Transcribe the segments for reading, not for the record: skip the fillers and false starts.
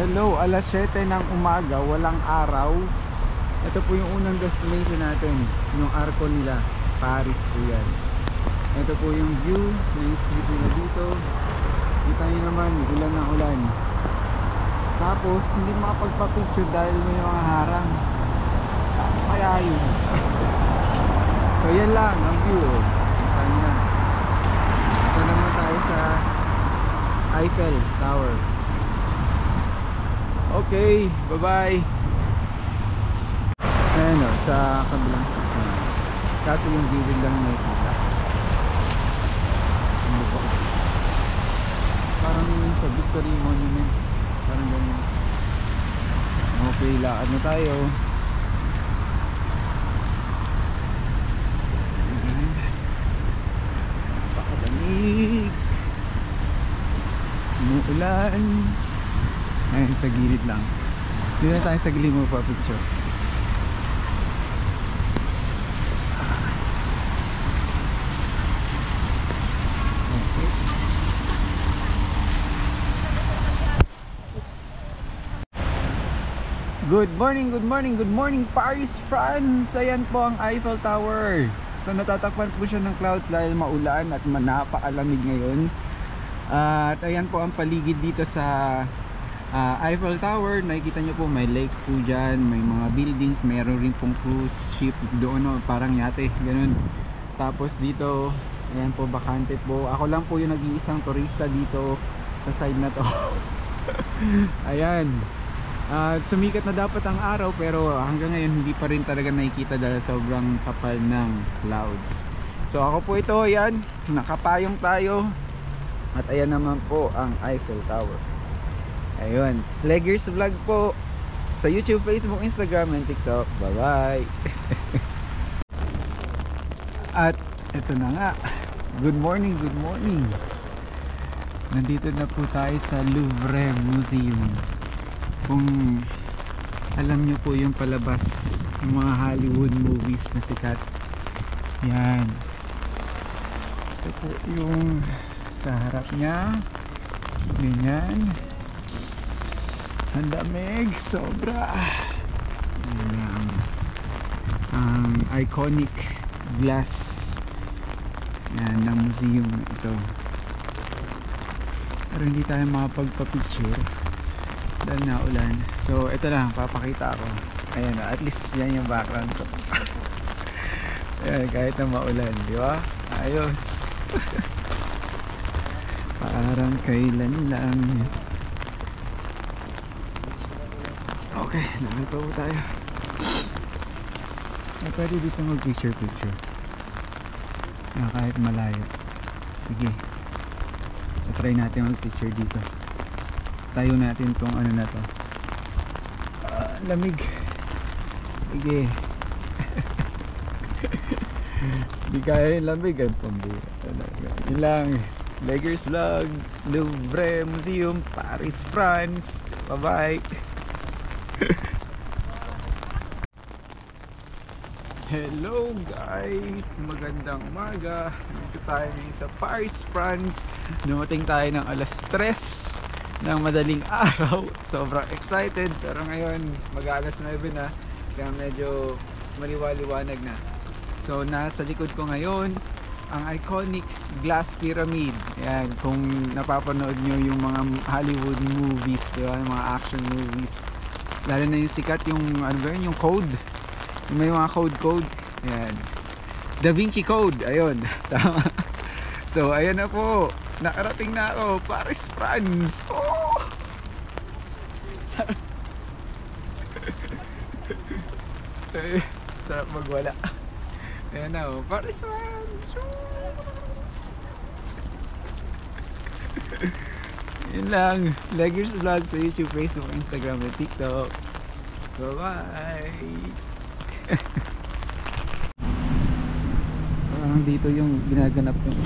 Hello, alas 7 ng umaga, walang araw. Ito po yung unang destination natin, yung arko nila, Paris po yan. Ito po yung view, main street nila dito. Kita nyo naman, ulan na ulan. Tapos, hindi makapagpa-picture dahil may mga harang. Ano kaya yun? So yan lang, ang view. Saan na? Ito naman tayo sa Eiffel Tower. Okay, bye-bye. Ayan o, sa kabilang street na. Kaso yung gilid lang nakikita. Ano ba? Parang sa Victory Monument. Parang ganyan. Okay, lakad na tayo. Pakadamig. Umuulan. Ayun, sa gilid lang. Dito na tayo sa gilid mo pa picture. Okay. Good morning, good morning, good morning Paris, France! Ayan po ang Eiffel Tower. So natatakpan po siya ng clouds dahil maulan at napakalamig ngayon. At ayan po ang paligid dito sa Eiffel Tower. Nakikita nyo po may lake po dyan, may mga buildings, mayroon rin pong cruise ship doon, no? Parang yate, ganun. Tapos dito, ayan po, bakante po. Ako lang po yung nag-iisang turista dito sa side na to. Ayan. Sumikat na dapat ang araw pero hanggang ngayon hindi pa rin talaga nakikita dahil sobrang kapal ng clouds. So ako po ito, ayan, nakapayong tayo. At ayan naman po ang Eiffel Tower. Ayun, Leggers Vlog po sa YouTube, Facebook, Instagram, and TikTok. Bye bye. At ito na nga, good morning, good morning. Nandito na po tayo sa Louvre Museum. Kung alam nyo po yung palabas ng mga Hollywood movies na sikat, yan, ito po yung sa harap nya, ganyan. Ang damig, sobra. Ayan, ang iconic glass yan ng museum na ito. Pero hindi tayo makapagpa-picture dahil naulan. So ito lang, papakita ako. Ayan, at least yan yung background ko. Ayan, kahit na maulan, di ba? Ayos. Parang kailan lang. Okay, lakad pa po tayo. Ay, pwede dito mag-picture. Kahit malayo. Sige, try natin mag-picture dito. Tayo natin tong ano na to. Lamig. Sige. Di kaya yung lamig ang pambira. Yun lang. Leggers Vlog, Louvre Museum, Paris, France. Bye bye. Hello guys, magandang umaga. Dito tayo ngayon sa Paris, France. Dumating tayo ng alas 3 ng madaling araw. Sobrang excited, pero ngayon mag-alas 9 na, kaya medyo maliwaliwanag na. So nasa likod ko ngayon ang iconic glass pyramid. Ayan, kung napapanood nyo yung mga Hollywood movies, diba? Yung mga action movies, lalo na yung sikat, yung ano ba yun, yung code, yung may mga code. Ayan, Da Vinci Code, ayun. Tama. So ayan na po, nakarating na ako, Paris, France. Oh! Sarap magwala. Ayan na, oh, Paris, France. Yun lang, Leggers Vlog sa YouTube, Facebook, Instagram, and TikTok. Bye bye. Parang dito yung ginaganap yung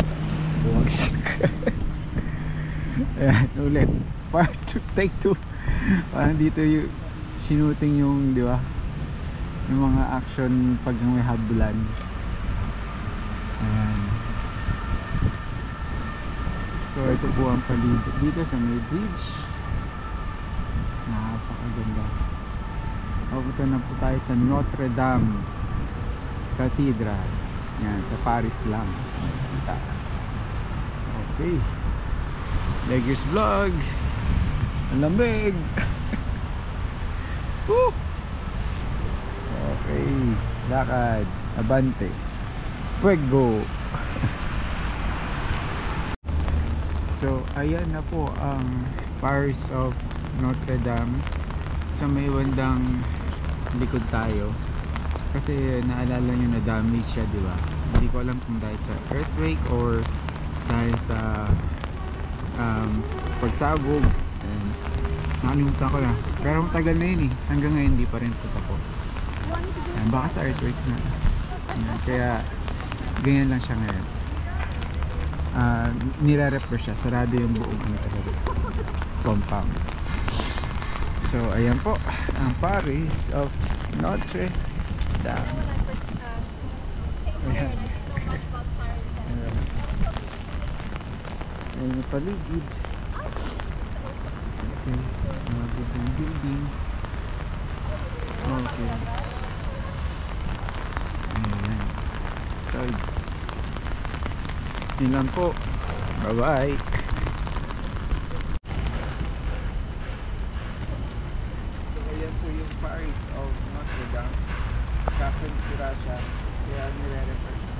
bumagsak. Ayan, ulit, part 2, take 2. Parang dito yung sinuting yung, di ba, yung mga action pag may habulan. Ayan. So ito po ang paligid dito sa may bridge. napakaganda. Papunta na po tayo sa Notre Dame Cathedral. Yan, sa Paris lang. Kita. Okay. Leggers Vlog. Ang lamig. Woo! Okay. Lakad. Abante. Fuego. So, ayan na po ang Paris of Notre Dame. Sa may bandang likod tayo. Kasi naalala nyo na damage siya, di ba? Hindi ko alam kung dahil sa earthquake or dahil sa pagsabog. And nakalimutan ko na. Pero matagal na yun eh. Hanggang ngayon hindi pa rin ito tapos. And baka sa earthquake na. And kaya ganyan lang siya ngayon. Nire-repair siya. Sarado yung buong talaga compound. So ayan po ang Paris of Notre Dame. Ayan. Ayan yung paligid. Okay. Mga building. Okay. Ayan. So yun lang po. Bye bye. So ayan po yung Paris of Notre Dame. Kaso sira siya. Kaya nire-repair siya.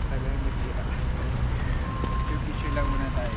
Talagang masira. Picture lang muna tayo.